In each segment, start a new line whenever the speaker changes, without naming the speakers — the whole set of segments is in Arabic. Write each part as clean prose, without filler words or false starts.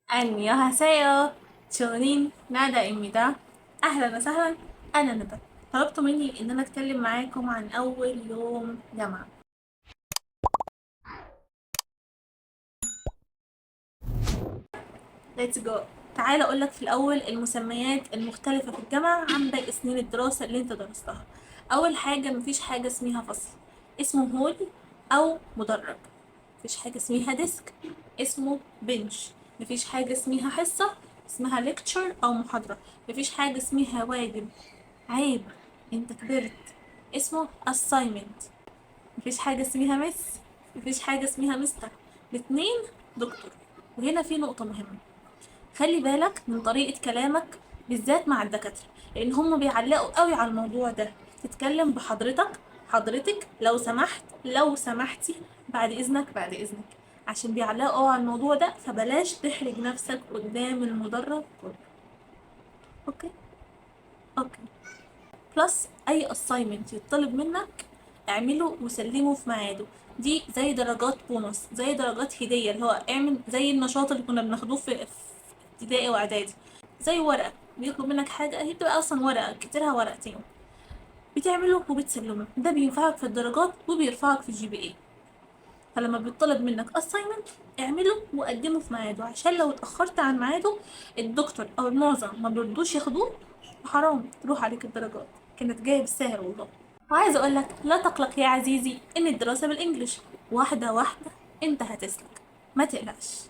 안녕하세요. 저는 나다입니다. أهلا وسهلا. أنا ندى. طلبتوا مني إن أنا أتكلم معاكم عن أول يوم جامعة. Let's go. تعال أقولك في الأول المسميات المختلفة في الجامعة عن باقي سنين الدراسة اللي أنت درستها. أول حاجة، مفيش حاجة اسمها فصل، اسمه هول أو مدرج. مفيش حاجة اسمها ديسك، اسمه بنش. مفيش حاجة اسمها حصة، اسمها ليكتشر أو محاضرة. مفيش حاجة اسمها واجب، عيب، انت كبرت، اسمه assignment. مفيش حاجة اسمها مس، مفيش حاجة اسمها مستر. الاتنين دكتور. وهنا في نقطة مهمة، خلي بالك من طريقة كلامك بالذات مع الدكاترة، لأن هم بيعلقوا قوي على الموضوع ده. تتكلم بحضرتك، حضرتك، لو سمحت، لو سمحتي، بعد إذنك، بعد إذنك، عشان بيعلقوا قوي على الموضوع ده. فبلاش تحرج نفسك قدام المدرب كله. اوكي؟ اوكي. بلس اي assignment يطلب منك اعمله وسلمه في ميعاده. دي زي درجات بونص، زي درجات هدية، اللي هو اعمل زي النشاط اللي كنا بناخدوه في ابتدائي واعدادي. زي ورقة بيطلب منك حاجة، هي بتبقى اصلا ورقة كتيرها ورقتين، بتعمله وبتسلمه. ده بينفعك في الدرجات وبيرفعك في الGPA. فلما بيطلب منك assignment اعمله وقدمه في ميعاده، عشان لو اتأخرت عن ميعاده الدكتور او المعظم ما بيرضوش ياخدوه، حرام تروح عليك الدرجات. كانت جايه بالسهل والله. وعايزه اقول لك لا تقلق يا عزيزي ان الدراسه بالانجلش، واحده واحده انت هتسلك، ما تقلقش.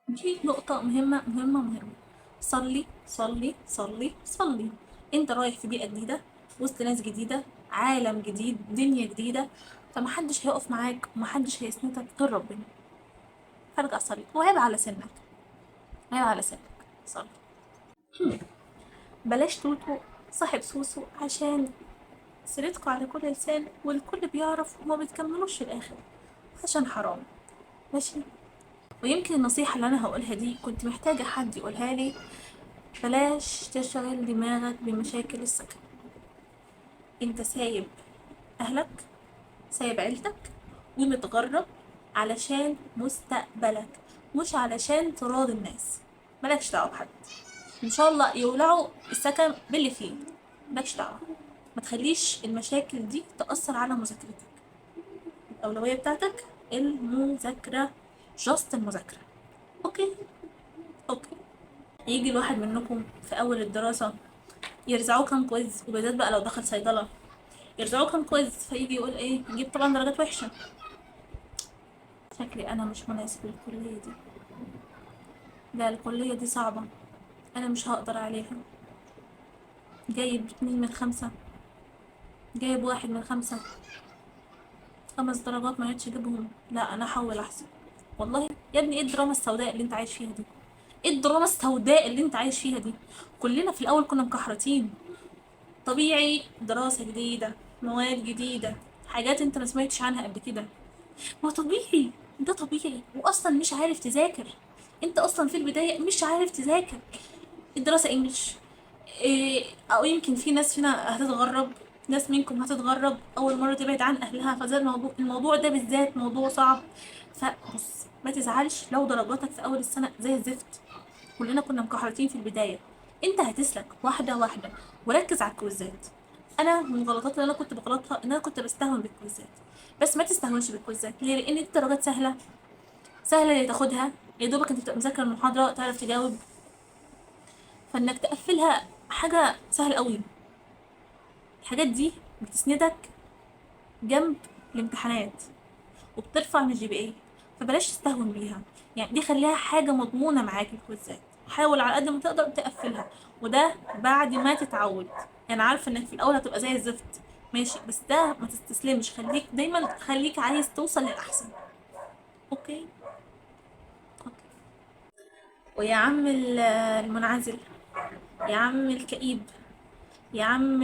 دي نقطه مهمه مهمه مهمه. صلي صلي صلي صلي. انت رايح في بيئه جديده، وسط ناس جديده، عالم جديد، دنيا جديده، فمحدش هيقف معاك ومحدش هيسندك غير ربنا. فارجع صلي، وعيب على سنك، عيب على سنك. صلي. بلاش توتو صاحب سوسو، عشان سيرتكوا على كل لسان والكل بيعرف وما بتكملوش في الاخر، عشان حرام. ماشي؟ ويمكن النصيحة اللي انا هقولها دي كنت محتاجة حد يقولها لي. بلاش تشغل دماغك بمشاكل السكن. انت سايب اهلك، سايب عيلتك، ومتغرب علشان مستقبلك، مش علشان تراضي الناس. مالكش دعوة بحد، ان شاء الله يولعوا السكن باللي فيه، مالكش دعوة. ما تخليش المشاكل دي تأثر على مذاكرتك. الأولوية بتاعتك المذاكرة، جاست المذاكرة. اوكي؟ اوكي. يجي الواحد منكم في أول الدراسة يرزعوه كام كويز، وبالذات بقى لو دخل صيدلة، يرزعوه كام كويز، فيجي يقول ايه، يجيب طبعا درجات وحشة. شكلي أنا مش مناسب للكلية دي، لا الكلية دي صعبة، أنا مش هقدر عليها. جايب 2 من 5، جايب 1 من 5، 5 درجات ما عرفتش اجيبهم، لا انا احول احسن. والله يا ابني، ايه الدراما السوداء اللي انت عايش فيها دي؟ ايه الدراما السوداء اللي انت عايش فيها دي؟ كلنا في الاول كنا مكحرتين. طبيعي، دراسة جديدة، مواد جديدة، حاجات انت ما سمعتش عنها قبل كده. ما طبيعي، ده طبيعي، واصلا مش عارف تذاكر. انت اصلا في البداية مش عارف تذاكر. الدراسة انجلش. إيه، او يمكن في ناس فينا هتتغرب، ناس منكم هتتغرب اول مرة تبعد عن اهلها، فزي الموضوع ده بالذات موضوع صعب. فبص، ما تزعلش لو درجاتك في اول السنة زي الزفت. كلنا كنا مكحرتين في البداية. انت هتسلك واحدة واحدة، وركز على الكويزات. انا من الغلطات اللي انا كنت بغلطها ان انا كنت بستهون بالكويزات. بس ما تستهونش بالكويزات، ليه؟ لان دي درجات سهلة، سهلة اللي تاخدها، يا دوبك انت تبقى مذاكر المحاضرة تعرف تجاوب، فانك تقفلها حاجة سهلة قوي. الحاجات دي بتسندك جنب الامتحانات، وبترفع من الGPA. فبلاش تستهون بيها، يعني دي خليها حاجة مضمونة معاك. الكويزات حاول على قد ما تقدر تقفلها، وده بعد ما تتعود. يعني عارفة انك في الاول هتبقى زي الزفت، ماشي، بس ده ما تستسلمش، خليك دايما، خليك عايز توصل للأحسن. اوكي؟ اوكي. ويا عم المنعزل، يا عم الكئيب، يا عم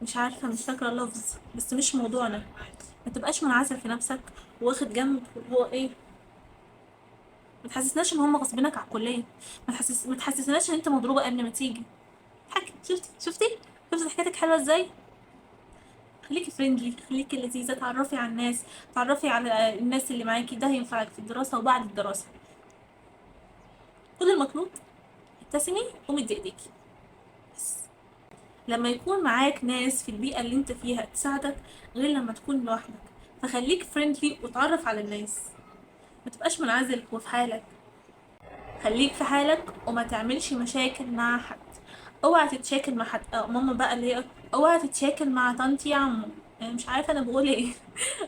مش عارفة، مش فاكرة اللفظ، بس مش موضوعنا. ما تبقاش منعزل في نفسك واخد جنب، اللي هو ايه، ما تحسسناش ان هم غصبينك على الكليه. ما تحسسناش ان انت مضروبه قبل ما تيجي. حكي، شفتي حكايتك حلوه ازاي؟ خليكي فريندلي، خليكي لذيذه، تعرفي على الناس، تعرفي على الناس اللي معاكي، ده هينفعك في الدراسه وبعد الدراسه. كل المطلوب ابتسمي ومدي ايديكي بس. لما يكون معاك ناس في البيئة اللي انت فيها تساعدك غير لما تكون لوحدك، فخليك فريندلي وتعرف على الناس، ما تبقاش منعزل وفي حالك. خليك في حالك وما تعملش مشاكل مع حد. اوعى تتشاكل مع حد، او ماما بقى اللي هي اوعى تتشاكل مع طنط يا عمو، يعني مش عارفه انا بقول ايه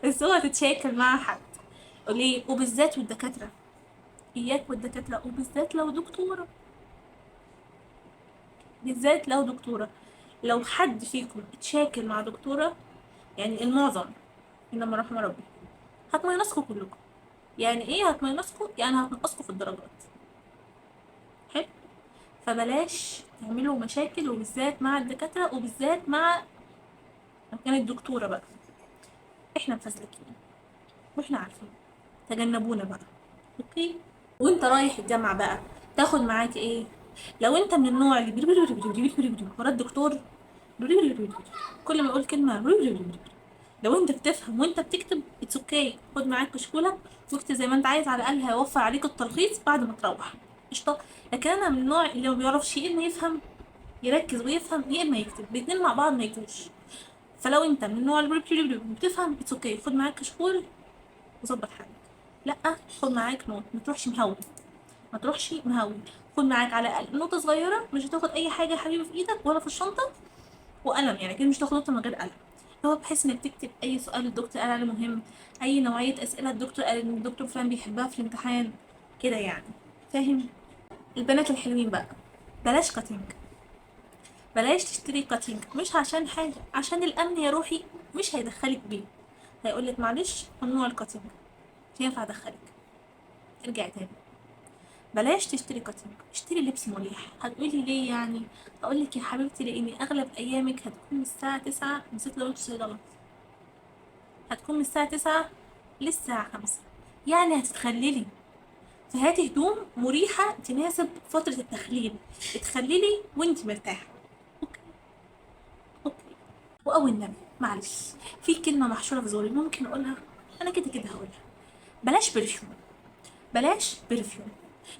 بس اوعى تتشاكل مع حد. ليه؟ وبالذات والدكاتره، اياك والدكاتره، وبالذات لو دكتوره، بالذات لو دكتوره. لو حد فيكم اتشاكل مع دكتوره، يعني المعظم انما رحم ربي، هتمينصكوا كلكم. يعني ايه هتمينصكوا؟ يعني هتنقصكوا في الدرجات. حلو. فبلاش تعملوا مشاكل، وبالذات مع الدكاترة، وبالذات مع لو كانت دكتورة بقى. احنا مفزلكين واحنا عارفين، تجنبونا بقى. اوكي. وانت رايح الجامعة بقى تاخد معاك ايه؟ لو انت من النوع اللي ورا الدكتور كل ما يقول كلمة، لو انت بتفهم وانت بتكتب اتس اوكي، خد معاك كشكولك واكتب زي ما انت عايز، على الاقل هيوفر عليك التلخيص بعد ما تروح. قشطة. لكن انا من النوع اللي ما بيعرفش يا اما يفهم، يركز ويفهم، يا اما يكتب، الاتنين مع بعض ما يجوش. فلو انت من النوع اللي بتفهم اتس اوكي، خد معاك كشكول وظبط حالك. لا، خد معاك نوت، ما تروحش مهوي، ما تروحش مهوي. خد معاك على الاقل نوتة صغيرة، مش هتاخد اي حاجة يا حبيبي في ايدك ولا في الشنطة، وقلم، يعني كده مش تاخد نوتة من غير قلم. هو بحيث انك تكتب اي سؤال الدكتور قال عليه مهم، اي نوعية اسئلة الدكتور قال ان الدكتور فلان بيحبها في الامتحان، كده يعني. فاهم؟ البنات الحلوين بقى، بلاش كاتنج، بلاش تشتري كاتنج، مش عشان حاجة، عشان الامن يا روحي. مش هيدخلك بيه، هيقولك معلش ممنوع الكاتنج، مش هينفع ادخلك، ارجعي تاني. بلاش تشتري كاتنج، اشتري لبس مريح. هتقولي ليه يعني؟ اقولك يا حبيبتي لان اغلب ايامك هتكون من الساعة 9، بالذات لو انت صيدلة، هتكون من الساعة 9 للساعة 5، يعني هتتخللي. فهاتي هدوم مريحة تناسب فترة التخليل، اتخللي وانت مرتاحة. اوكي. اوكي. واول نبي، معلش، في كلمة محشورة في زوري ممكن اقولها، انا كده كده هقولها. بلاش برفيوم، بلاش برفيوم.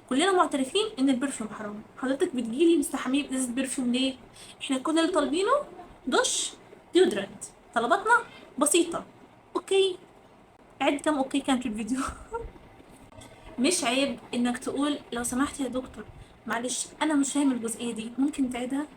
كلنا معترفين ان البرفيوم حرام. حضرتك بتجيلي مستحميه بازازه برفيوم ليه؟ احنا كل اللي طالبينه دش، ديودرنت، طلباتنا بسيطه. اوكي. عد كام اوكي كان في الفيديو مش عيب انك تقول لو سمحت يا دكتور معلش انا مش فاهم الجزئيه دي، ممكن تعيدها؟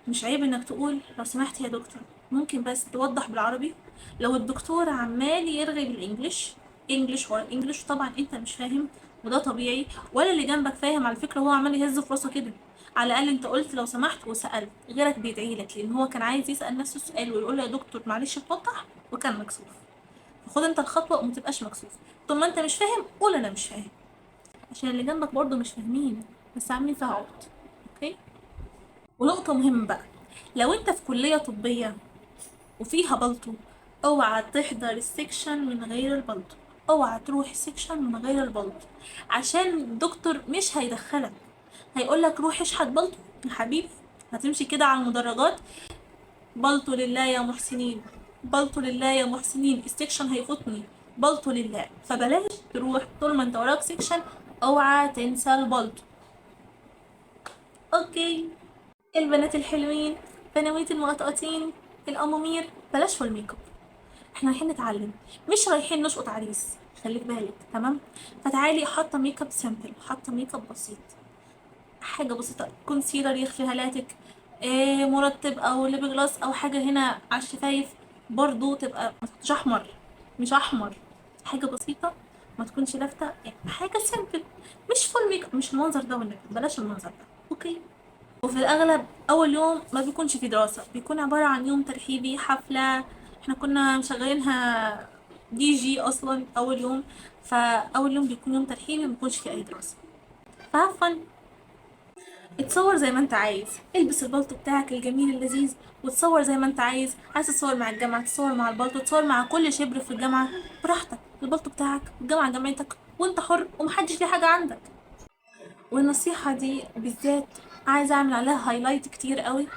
مش عيب انك تقول لو سمحت يا دكتور ممكن بس توضح بالعربي؟ لو الدكتور عمال يرغي بالانجلش، انجلش ورا انجلش، طبعا انت مش فاهم وده طبيعي، ولا اللي جنبك فاهم على فكره، هو عمال يهز في راسه كده. على الاقل انت قلت لو سمحت وسالت، غيرك بيدعي لك لان هو كان عايز يسال نفس السؤال ويقول له يا دكتور معلش توضح، وكان مكسوف. فخد انت الخطوه وما تبقاش مكسوف. طول ما انت مش فاهم قول انا مش فاهم، عشان اللي جنبك برضه مش فاهمين بس عاملين فيها عبط. اوكي. ونقطة مهمة بقى، لو انت في كلية طبية وفيها بلطو، اوعى تحضر السكشن من غير البلطو، اوعى تروح السكشن من غير البلطو، عشان الدكتور مش هيدخلك، هيقولك روح اشحت بلطو يا حبيبي. هتمشي كده على المدرجات، بلطو لله يا محسنين، بلطو لله يا محسنين، السكشن هيفوتني، بلطو لله. فبلاش تروح طول ما انت وراك سكشن، اوعى تنسى البلطو. اوكي. البنات الحلوين، بنويت المقطقطين، الامامير، بلاش في الميك اب، احنا رايحين نتعلم مش رايحين نشقط عريس، خليك بالك. تمام. فتعالي حاطه ميك اب سامبل، حاطه ميك اب بسيط، حاجه بسيطه، كونسيلر يخفي هالاتك، مرطب او ليب جلاس او حاجه هنا على الشفايف، برضو تبقى ما تكونش احمر، مش احمر، حاجه بسيطه ما تكونش لافته، يعني حاجه سامبل، مش فول ميك اب، مش المنظر ده والنبي، بلاش المنظر ده. اوكي. وفي الأغلب أول يوم ما بيكونش في دراسة، بيكون عبارة عن يوم ترحيبي، حفلة، احنا كنا مشغلينها دي جي أصلا أول يوم. فأول يوم بيكون يوم ترحيبي، مبيكونش فيه أي دراسة. فهفن، اتصور زي ما انت عايز، البس البلطو بتاعك الجميل اللذيذ وتصور زي ما انت عايز. عايز تتصور مع الجامعة تصور مع البلطو، تصور مع كل شبر في الجامعة، براحتك، البلطو بتاعك والجامعة جامعتك وانت حر ومحدش ليه حاجة عندك. والنصيحة دي بالذات عايزة اعمل عليها هايلايت كتير قوي،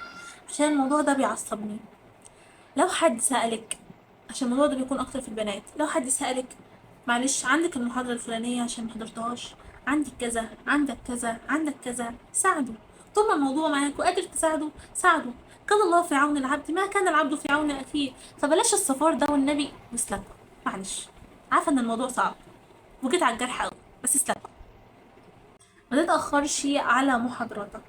عشان الموضوع ده بيعصبني. لو حد سألك، عشان الموضوع ده بيكون اكتر في البنات، لو حد سألك معلش عندك المحاضرة الفلانية عشان محضرتهاش، عندك كذا، عندك كذا، عندك كذا، ساعده. طول ما الموضوع معاك وقادر تساعده ساعده. كان الله في عون العبد ما كان العبد في عون أخيه. فبلاش الصفار ده والنبي واسلكوا. معلش عارفة ان الموضوع صعب وجيت على الجرح قوي، بس اسلكوا. ما تتأخرش على محاضراتك.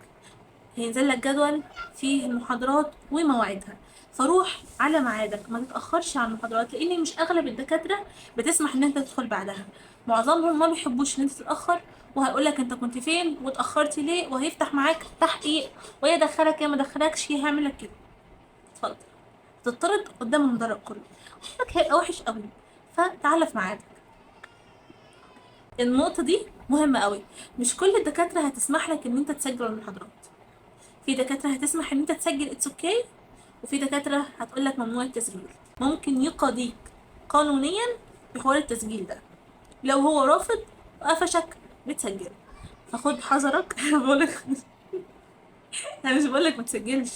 هينزل لك جدول فيه المحاضرات ومواعيدها، فروح على ميعادك، ما تتأخرش على المحاضرات، لان مش اغلب الدكاترة بتسمح ان انت تدخل بعدها. معظمهم ما بيحبوش ان انت تتأخر، وهيقولك انت كنت فين واتأخرتي ليه، وهيفتح معاك تحقيق، ويدخلك يا ما دخلكش هيعمل لك كده. اتفضل تطرد قدام المدرج كله، وشك هيبقى وحش قوي. فتعالى في ميعادك. النقطة دي مهمة قوي. مش كل الدكاترة هتسمح لك ان انت تسجل المحاضرات. في دكاترة هتسمح ان انت تسجل اتس اوكي، وفي دكاترة هتقولك ممنوع التسجيل. ممكن يقاضيك قانونيا بحوار التسجيل ده لو هو رافض وقفشك بتسجل. فخد حذرك. بقولك انا مش بقولك ما تسجلش،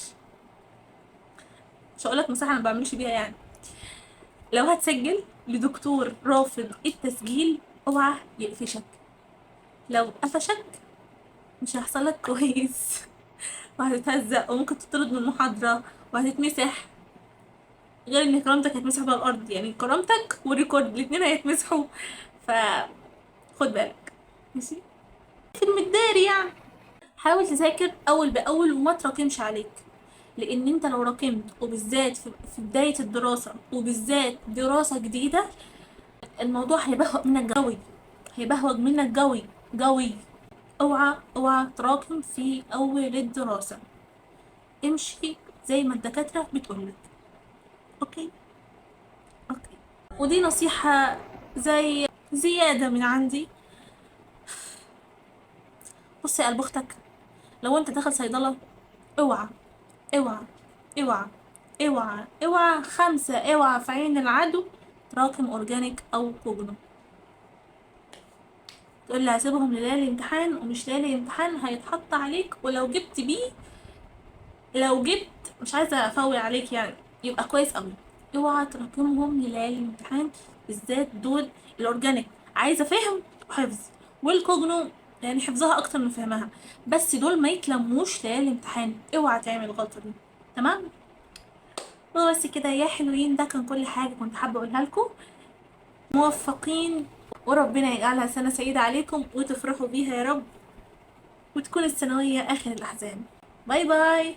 مش هقولك مساحة انا ما بعملش بيها يعني. لو هتسجل لدكتور رافض التسجيل اوعى يقفشك. لو قفشك مش هيحصل لك كويس. وهتتهزق وممكن تطرد من المحاضرة وهتتمسح. غير ان كرامتك هتمسح بقى الارض، يعني كرامتك والريكورد الاتنين هيتمسحوا. فخد بالك ماشي، في المداري يعني. حاول تذاكر اول باول وما تراكمش عليك، لان انت لو راكمت وبالذات في بداية الدراسة وبالذات دراسة جديدة، الموضوع هيبهوأ منك قوي، هيبهوج منك قوي قوي. اوعى تراكم في اول الدراسة. امشي زي ما الدكاترة بتقولك. اوكي اوكي. ودي نصيحة زي زيادة من عندي. بصي يا قلب اختك، لو انت داخل صيدلة اوعى اوعى اوعى اوعى 5 اوعى في عين العدو تراكم اورجانيك او كوجنو. تقول لي هسيبهم لليالي الامتحان، ومش ليالي الامتحان هيتحط عليك، ولو جبت بيه، لو جبت، مش عايزة افوي عليك يعني، يبقى كويس قوي. اوعى تراكمهم لليالي الامتحان، بالذات دول. الاورجانيك عايزة فهم وحفظ، والكوجنو يعني حفظها اكتر من فهمها، بس دول ما يتلموش ليالي الامتحان. اوعى تعمل الغلطة دي. تمام. بس كده يا حلوين، ده كان كل حاجة كنت حابة اقولها لكم. موفقين، وربنا يجعلها سنة سعيدة عليكم وتفرحوا بيها يا رب، وتكون الثانوية آخر الأحزان. باي باي.